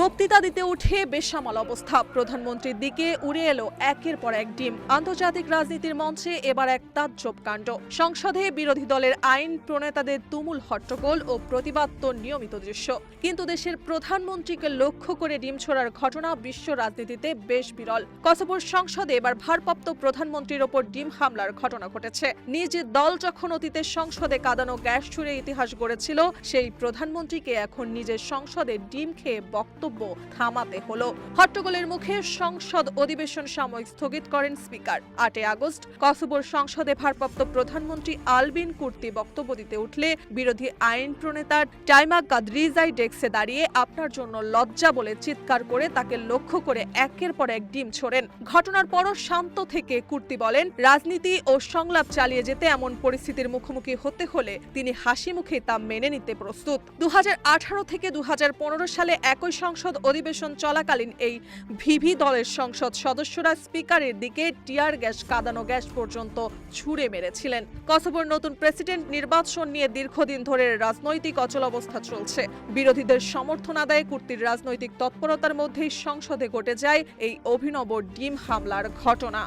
বক্তৃতা দিতে উঠে বেসামাল অবস্থা। প্রধানমন্ত্রীর দিকে উড়ে এলো একের পর এক ডিম। আন্তর্জাতিক রাজনীতির মঞ্চে এবার এক তাজ্জব কাণ্ড। সংসদে বিরোধী দলের আইন প্রণেতাদের তুমুল হট্টগোল ও প্রতিবাদ তো নিয়মিত দৃশ্য, কিন্তু দেশের প্রধানমন্ত্রীকে লক্ষ্য করে ডিম ছোড়ার ঘটনা বিশ্ব রাজনীতিতে বেশ বিরল। কসোভোর সংসদে এবার ভারপ্রাপ্ত প্রধানমন্ত্রীর ওপর ডিম হামলার ঘটনা ঘটেছে। নিজ দল যখন অতীতে সংসদে কাঁদানো গ্যাস ছুড়ে ইতিহাস গড়েছিল, সেই প্রধানমন্ত্রীকে এখন নিজের সংসদে ডিম খেয়ে বক্তব্য থামাতে হলো। হট্টগোলের মুখে সংসদ অধিবেশন সাময়িক স্থগিত করেন স্পিকার। 8 আগস্ট কসোভোর সংসদে ভারপ্রাপ্ত প্রধানমন্ত্রী আলবিন কুর্তি বক্তব্য দিতে উঠলে বিরোধী আইন প্রণেতা টাইমা কাদরিজাই ডেস্কে দাঁড়িয়ে আপনার জন্য লজ্জা বলে চিৎকার করে তাকে লক্ষ্য করে একের পর এক ডিম ছোড়েন। ঘটনার পরও শান্ত থেকে কুর্তি বলেন, রাজনীতি ও সংলাপ চালিয়ে যেতে এমন পরিস্থিতির মুখোমুখি হতে হলে তিনি হাসি মুখে তা মেনে নিতে প্রস্তুত। 2018 থেকে 2015 সালে একই সংসদ অধিবেশন চলাকালীন এই ভিভি দলের সংসদ সদস্যরা স্পিকারের দিকে টিয়ার গ্যাস, কাঁদানো গ্যাস পর্যন্ত ছুড়ে মেরেছিলেন। কসোভোর নতুন প্রেসিডেন্ট নির্বাচন নিয়ে দীর্ঘদিন ধরে রাজনৈতিক অচলাবস্থা চলছে। বিরোধীদের সমর্থন আদায়ে কুর্তির রাজনৈতিক তৎপরতার মধ্যেই সংসদে ঘটে যায় এই অভিনব ডিম হামলার ঘটনা।